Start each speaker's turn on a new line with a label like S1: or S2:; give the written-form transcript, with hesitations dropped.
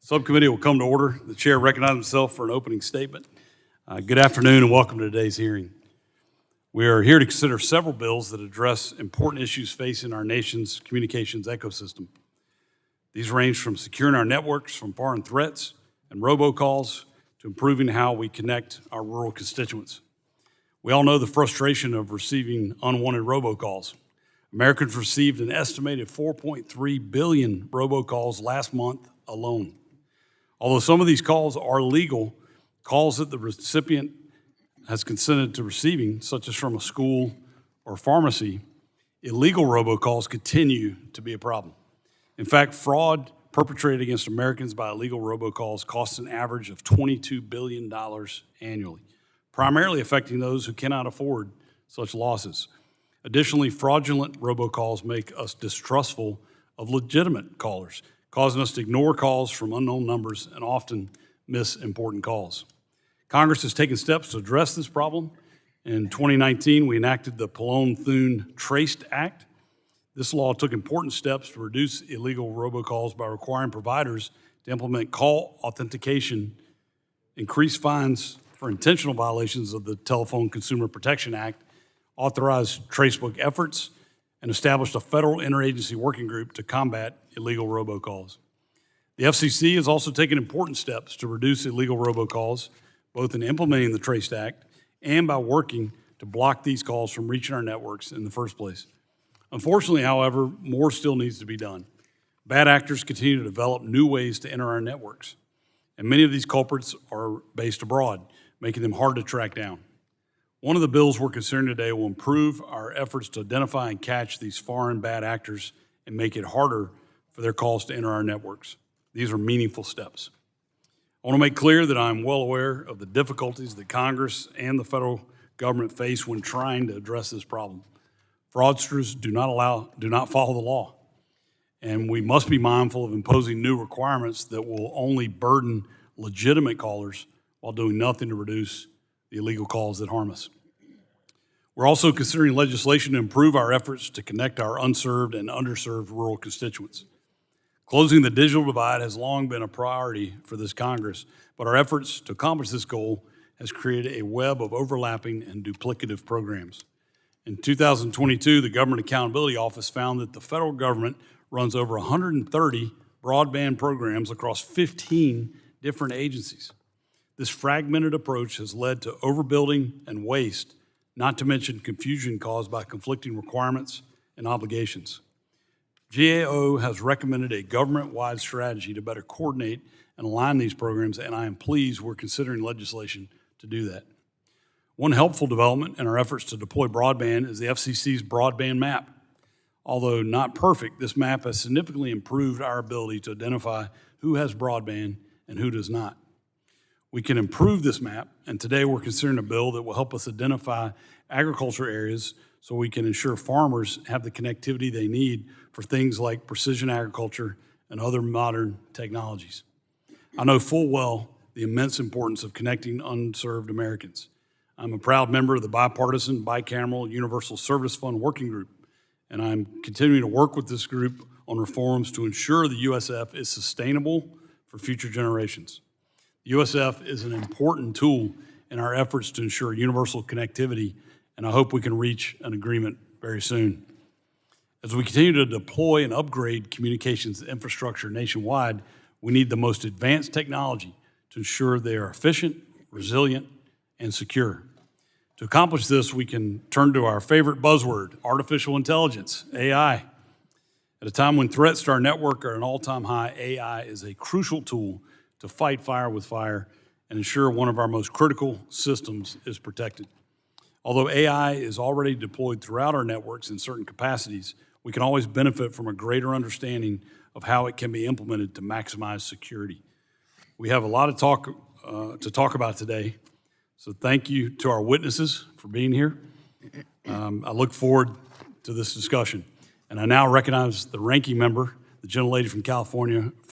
S1: Subcommittee will come to order. The chair recognizes himself for an opening statement. Good afternoon and welcome to today's hearing. We are here to consider several bills that address important issues facing our nation's communications ecosystem. These range from securing our networks from foreign threats and robocalls to improving how we connect our rural constituents. We all know the frustration of receiving unwanted robocalls. Americans received an estimated 4.3 billion robocalls last month alone. Although some of these calls are legal, calls that the recipient has consented to receiving, such as from a school or pharmacy, illegal robocalls continue to be a problem. In fact, fraud perpetrated against Americans by illegal robocalls costs an average of $22 billion annually, primarily affecting those who cannot afford such losses. Additionally, fraudulent robocalls make us distrustful of legitimate callers, causing us to ignore calls from unknown numbers and often miss important calls. Congress has taken steps to address this problem. In 2019, we enacted the Pallone Traced Act. This law took important steps to reduce illegal robocalls by requiring providers to implement call authentication, increase fines for intentional violations of the Telephone Consumer Protection Act, authorize tracebook efforts, and established a federal interagency working group to combat illegal robocalls. The FCC has also taken important steps to reduce illegal robocalls, both in implementing the Traced Act and by working to block these calls from reaching our networks in the first place. Unfortunately, however, more still needs to be done. Bad actors continue to develop new ways to enter our networks, and many of these culprits are based abroad, making them hard to track down. One of the bills we're considering today will improve our efforts to identify and catch these foreign bad actors and make it harder for their calls to enter our networks. These are meaningful steps. I want to make clear that I'm well aware of the difficulties that Congress and the federal government face when trying to address this problem. Fraudsters do not follow the law, and we must be mindful of imposing new requirements that will only burden legitimate callers while doing nothing to reduce the illegal calls that harm us. We're also considering legislation to improve our efforts to connect our unserved and underserved rural constituents. Closing the digital divide has long been a priority for this Congress, but our efforts to accomplish this goal has created a web of overlapping and duplicative programs. In 2022, the Government Accountability Office found that the federal government runs over 130 broadband programs across 15 different agencies. This fragmented approach has led to overbuilding and waste, not to mention confusion caused by conflicting requirements and obligations. GAO has recommended a government-wide strategy to better coordinate and align these programs, and I am pleased we're considering legislation to do that. One helpful development in our efforts to deploy broadband is the FCC's broadband map. Although not perfect, this map has significantly improved our ability to identify who has broadband and who does not. We can improve this map, and today we're considering a bill that will help us identify agriculture areas so we can ensure farmers have the connectivity they need for things like precision agriculture and other modern technologies. I know full well the immense importance of connecting unserved Americans. I'm a proud member of the bipartisan, bicameral Universal Service Fund Working Group, and I'm continuing to work with this group on reforms to ensure the USF is sustainable for future generations. USF is an important tool in our efforts to ensure universal connectivity, and I hope we can reach an agreement very soon. As we continue to deploy and upgrade communications infrastructure nationwide, we need the most advanced technology to ensure they are efficient, resilient, and secure. To accomplish this, we can turn to our favorite buzzword, artificial intelligence, AI. At a time when threats to our network are at an all-time high, AI is a crucial tool to fight fire with fire and ensure one of our most critical systems is protected. Although AI is already deployed throughout our networks in certain capacities, we can always benefit from a greater understanding of how it can be implemented to maximize security. We have a lot of to talk about today, so thank you to our witnesses for being here. I look forward to this discussion. And I now recognize the ranking member, the gentlelady from California,